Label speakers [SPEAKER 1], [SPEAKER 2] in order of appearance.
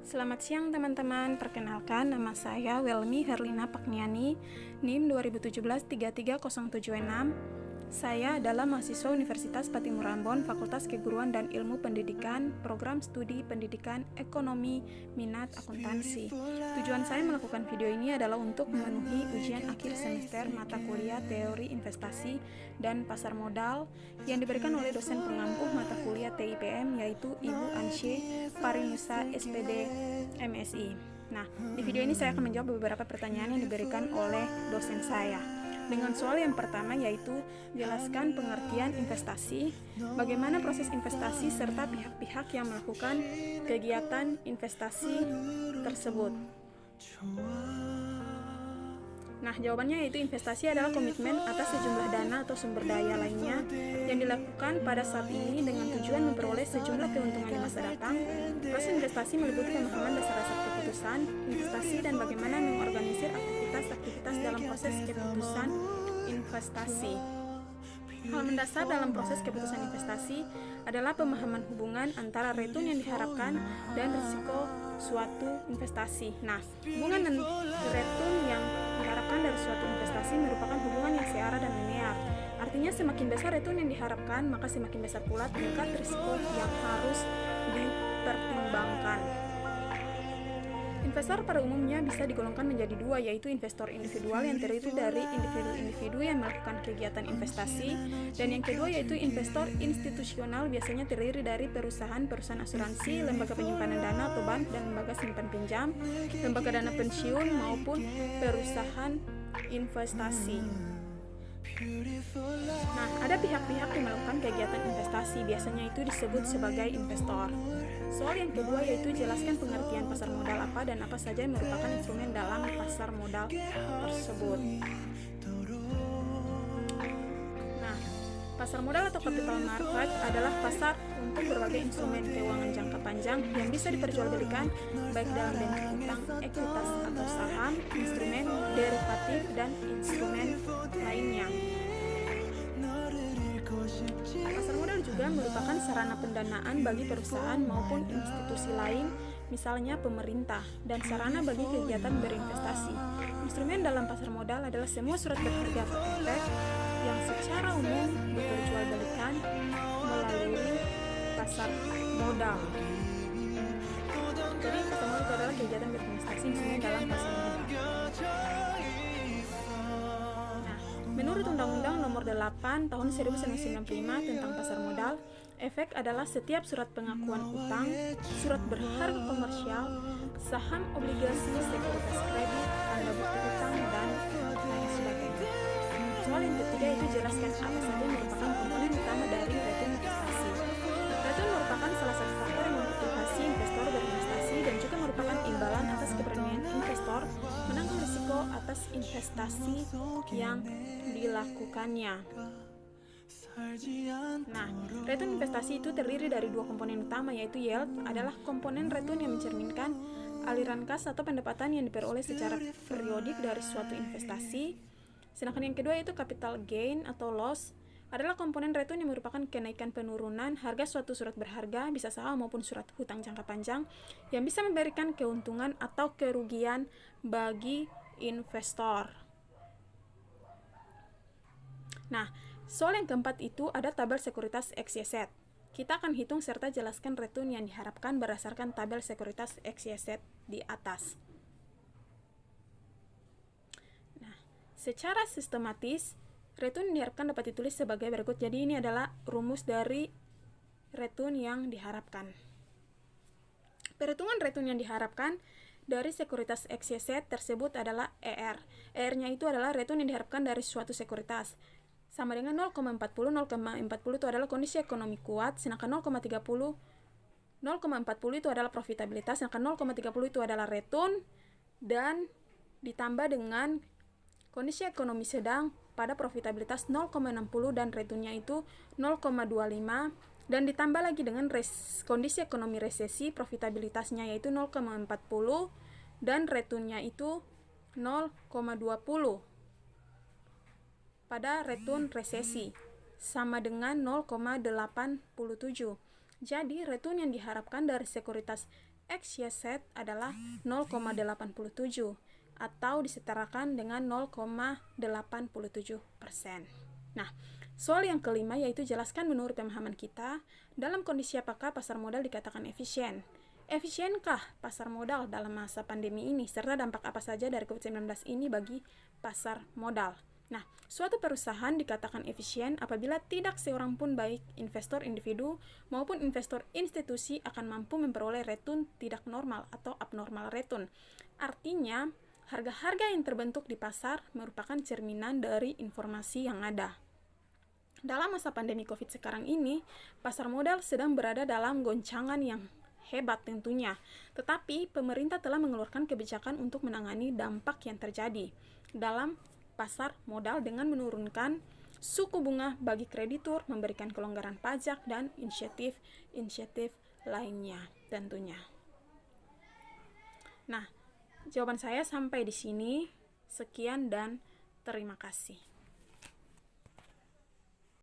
[SPEAKER 1] Selamat siang teman-teman, perkenalkan nama saya Welmi Herlina Pakniani, NIM 2017-33076. Saya adalah mahasiswa Universitas Patimura Ambon, Fakultas Keguruan dan Ilmu Pendidikan, Program Studi Pendidikan Ekonomi, Minat Akuntansi. Tujuan saya melakukan video ini adalah untuk memenuhi ujian akhir semester mata kuliah Teori Investasi dan Pasar Modal yang diberikan oleh dosen pengampu mata kuliah TIPM, yaitu Ibu Ansye Parinusa SPD MSI. Nah, di video ini saya akan menjawab beberapa pertanyaan yang diberikan oleh dosen saya. Dengan soal yang pertama, yaitu jelaskan pengertian investasi, bagaimana proses investasi serta pihak-pihak yang melakukan kegiatan investasi tersebut. Nah, jawabannya yaitu investasi adalah komitmen atas sejumlah dana atau sumber daya lainnya yang dilakukan pada saat ini dengan tujuan memperoleh sejumlah keuntungan di masa datang. Proses investasi meliputi pemahaman dasar-dasar keputusan investasi dan bagaimana mengorganisir aktivitas dalam proses keputusan investasi. Hal mendasar dalam proses keputusan investasi adalah pemahaman hubungan antara return yang diharapkan dan risiko suatu investasi. Nah, hubungan return yang diharapkan dari suatu investasi merupakan hubungan yang searah dan linear. Artinya semakin besar return yang diharapkan, maka semakin besar pula tingkat risiko yang harus dipertimbangkan. Investor pada umumnya bisa digolongkan menjadi dua, yaitu investor individual yang terdiri dari individu-individu yang melakukan kegiatan investasi, dan yang kedua yaitu investor institusional, biasanya terdiri dari perusahaan asuransi, lembaga penyimpanan dana atau bank, dan lembaga simpan pinjam, lembaga dana pensiun, maupun perusahaan investasi. Nah, ada pihak-pihak yang melakukan kegiatan investasi, biasanya itu disebut sebagai investor. Soal yang kedua yaitu jelaskan pengertian pasar modal apa dan apa saja yang merupakan instrumen dalam pasar modal tersebut. Nah, pasar modal atau capital market adalah pasar untuk berbagai instrumen keuangan jangka panjang yang bisa diperjualbelikan baik dalam bentuk utang, ekuitas atau saham, instrumen derivatif, dan instrumen lainnya. Pasar modal juga merupakan sarana pendanaan bagi perusahaan maupun institusi lain, misalnya pemerintah, dan sarana bagi kegiatan berinvestasi. Instrumen dalam pasar modal adalah semua surat berharga atau efek yang secara umum diperjualbelikan melalui pasar modal. Jadi pasar modal itu adalah kegiatan berinvestasi instrumen dalam pasar modal. Menurut Undang-Undang Nomor 8 Tahun 1995 tentang Pasar Modal, efek adalah setiap surat pengakuan utang, surat berharga komersial, saham, obligasi, sekuritas kredit, tanda bukti utang, dan lain sebagainya. Soal yang ketiga itu jelaskan apa saja merupakan komponen utama dari return investasi. Return merupakan salah satu faktor yang memotivasi investor berinvestasi dan juga merupakan imbalan atas keberanian investor menanggung risiko atas investasi yang dilakukannya. Nah, return investasi itu terdiri dari dua komponen utama, yaitu yield adalah komponen return yang mencerminkan aliran kas atau pendapatan yang diperoleh secara periodik dari suatu investasi. Sedangkan yang kedua yaitu capital gain atau loss adalah komponen return yang merupakan kenaikan penurunan harga suatu surat berharga, bisa saham maupun surat hutang jangka panjang, yang bisa memberikan keuntungan atau kerugian bagi investor. Nah, soal yang keempat itu ada tabel sekuritas XYZ. Kita akan hitung serta jelaskan return yang diharapkan berdasarkan tabel sekuritas XYZ di atas. Nah, secara sistematis, return yang diharapkan dapat ditulis sebagai berikut. Jadi ini adalah rumus dari return yang diharapkan. Perhitungan return yang diharapkan dari sekuritas XYZ tersebut adalah ER. ER-nya itu adalah return yang diharapkan dari suatu sekuritas. Sama dengan 0,40. 0,40 itu adalah kondisi ekonomi kuat, sedangkan 0,40 itu adalah profitabilitas, sedangkan 0,30 itu adalah return, dan ditambah dengan kondisi ekonomi sedang pada profitabilitas 0,60 dan returnnya itu 0,25, dan ditambah lagi dengan kondisi ekonomi resesi, profitabilitasnya yaitu 0,40 dan returnnya itu 0,20 pada return resesi, sama dengan 0,87. Jadi return yang diharapkan dari sekuritas XYZ adalah 0,87 atau disetarakan dengan 0,87%. Nah, soal yang kelima yaitu jelaskan menurut pemahaman kita, dalam kondisi apakah pasar modal dikatakan efisien? Efisienkah pasar modal dalam masa pandemi ini, serta dampak apa saja dari COVID-19 ini bagi pasar modal? Nah, suatu perusahaan dikatakan efisien apabila tidak seorang pun baik investor individu maupun investor institusi akan mampu memperoleh return tidak normal atau abnormal return. Artinya, harga-harga yang terbentuk di pasar merupakan cerminan dari informasi yang ada. Dalam masa pandemi COVID sekarang ini, pasar modal sedang berada dalam goncangan yang hebat tentunya, tetapi pemerintah telah mengeluarkan kebijakan untuk menangani dampak yang terjadi dalam pasar modal dengan menurunkan suku bunga bagi kreditur, memberikan kelonggaran pajak, dan inisiatif lainnya tentunya. Nah, jawaban saya sampai di sini. Sekian dan terima kasih.